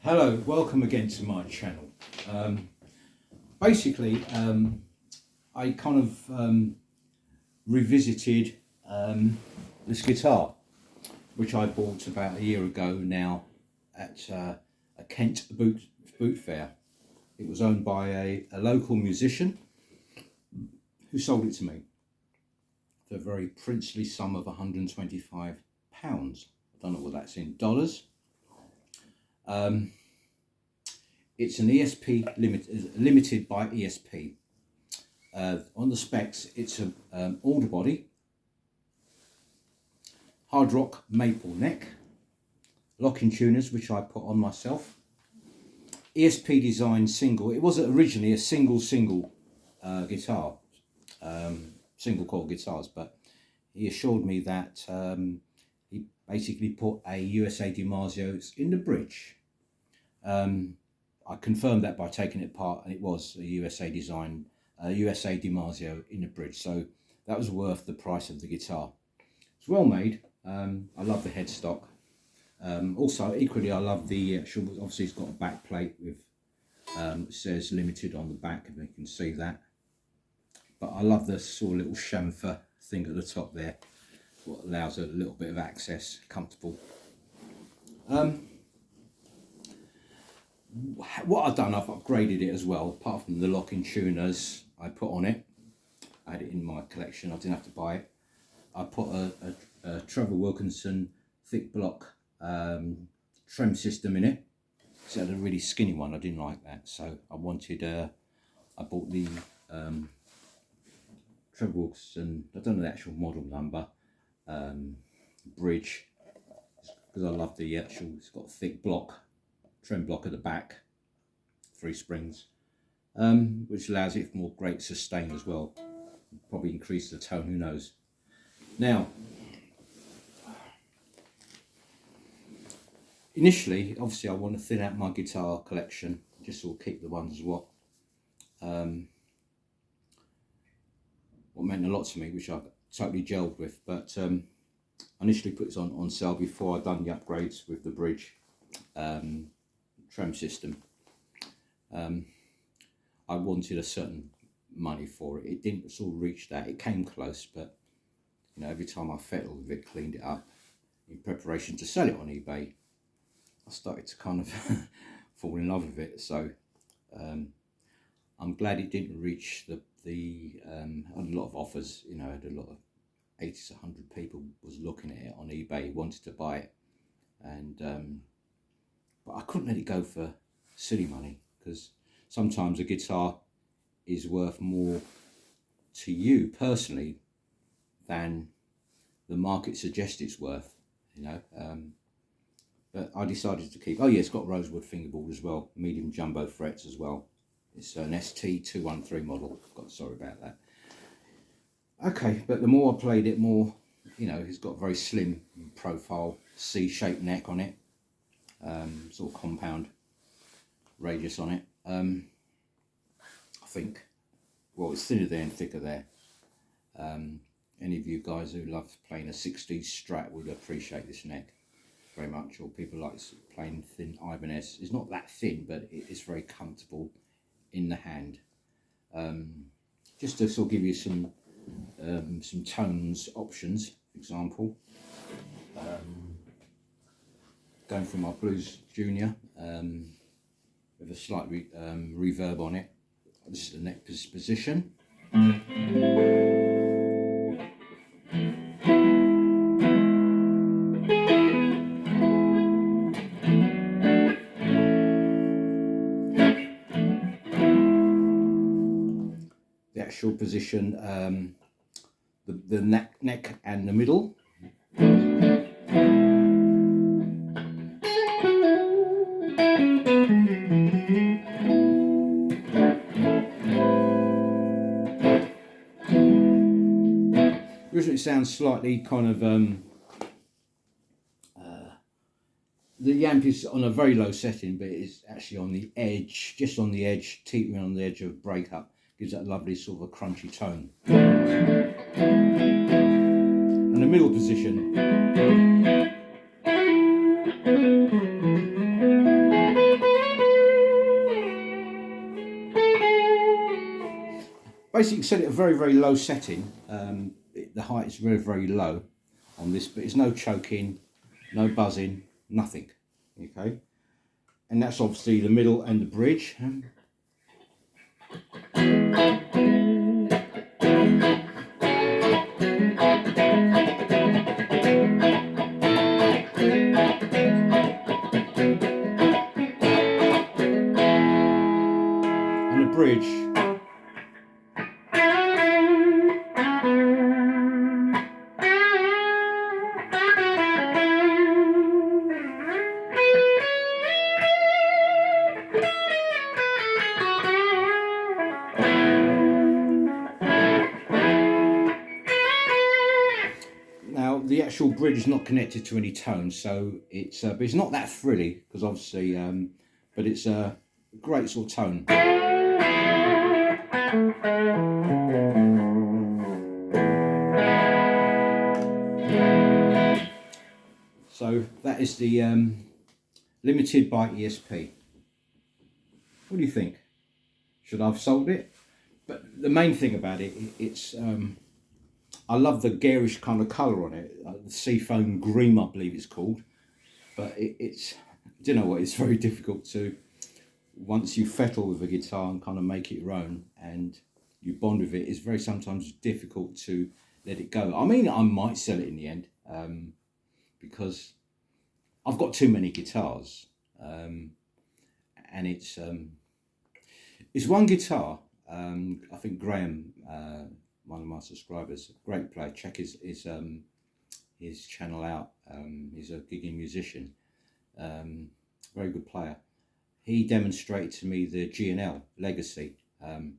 Hello, welcome again to my channel. Basically, I kind of revisited this guitar, which I bought about a year ago now at a Kent boot fair. It was owned by a local musician who sold it to me for a very princely sum of £125. I don't know what that's in dollars. It's an ESP limited by ESP. On the specs, it's an alder body, hard rock maple neck, locking tuners which I put on myself, ESP design single. It was originally a single guitar, single coil guitars, but he assured me that he basically put a USA DiMarzio in the bridge. I confirmed that by taking it apart, and it was a USA design, USA DiMarzio in the bridge, so that was worth the price of the guitar. It's well made. I love the headstock. Also, equally, I love the actual. Obviously, it's got a back plate with it says limited on the back, if you can see that. But I love the sort of little chamfer thing at the top there, what allows a little bit of access, comfortable. What I've done, I've upgraded it as well. Apart from the locking tuners I put on it, I had it in my collection, I didn't have to buy it. I put a Trevor Wilkinson thick block trem system in it. It's had a really skinny one, I didn't like that, so I wanted, I bought the Trevor Wilkinson, I don't know the actual model number, bridge, because I love the actual, it's got a thick block, trem block at the back, 3 springs, which allows it for more great sustain as well. Probably increase the tone, who knows. Now, initially, obviously I want to thin out my guitar collection, just sort of keep the ones what meant a lot to me, which I've totally gelled with. But I initially put this on sale before I'd done the upgrades with the bridge trem system. I wanted a certain money for it. It didn't sort of reach that. It came close, but you know, every time I fettled with it, cleaned it up in preparation to sell it on eBay, I started to kind of fall in love with it. So I'm glad it didn't reach the I had a lot of offers, you know, I had a lot of 80 to 100 people was looking at it on eBay, wanted to buy it, and but I couldn't let it go for silly money, because sometimes a guitar is worth more to you personally than the market suggests it's worth, you know. But I decided to keep. Oh yeah, it's got rosewood fingerboard as well, medium jumbo frets as well. It's an ST213 model. Sorry about that. Okay, but the more I played it, more, you know, it's got a very slim profile, C-shaped neck on it, sort of compound radius on it. I think, well, it's thinner there and thicker there. Any of you guys who love playing a 60s Strat would appreciate this neck very much, or people like playing thin Ibanez. It's not that thin, but it's very comfortable in the hand. Just to sort of give you some tones options, for example, going for my Blues Junior with a slight reverb on it. This is the neck position. The actual position, the neck and the middle. Originally it sounds slightly kind of, the amp is on a very low setting, but it's actually on the edge, just on the edge, teetering on the edge of breakup. Gives that lovely sort of a crunchy tone. And the middle position. Basically set it at a very, very low setting. The height is very, very low on this, but it's no choking, no buzzing, nothing. Okay, and that's obviously the middle and the bridge. And the bridge. Now the actual bridge is not connected to any tones, so it's but it's not that frilly, because obviously, but it's a great sort of tone. So that is the Limited by ESP. What do you think? Should I have sold it? But the main thing about it, it's I love the garish kind of colour on it, the seafoam green, I believe it's called. But it's, do you know what? It's very difficult to, once you fettle with a guitar and kind of make it your own, and you bond with it, it's very sometimes difficult to let it go. I mean, I might sell it in the end, because I've got too many guitars, and it's one guitar. I think Graeme, one of my subscribers, great player, check his channel out. He's a gigging musician, very good player. He demonstrated to me the G&L Legacy, and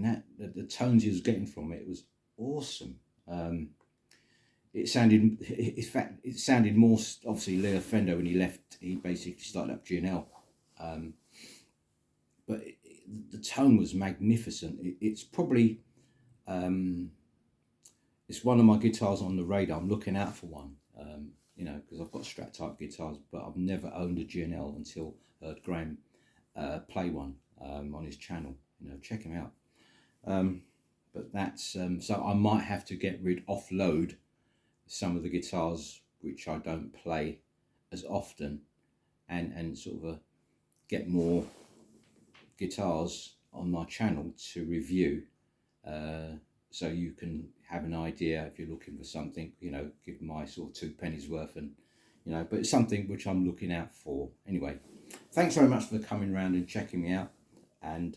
that the tones he was getting from it was awesome. It sounded, in fact, it sounded more, obviously Leo Fender, when he left, he basically started up G&L, but the tone was magnificent. It's probably, it's one of my guitars on the radar. I'm looking out for one, you know, because I've got Strat type guitars, but I've never owned a G&L until I heard Graeme play one on his channel. You know, check him out. But that's, so I might have to offload some of the guitars which I don't play as often, and sort of get more guitars on my channel to review, so you can have an idea if you're looking for something, you know, give my sort of 2 pennies worth, and you know, but it's something which I'm looking out for. Anyway, thanks very much for coming around and checking me out, and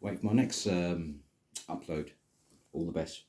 wait for my next upload. All the best.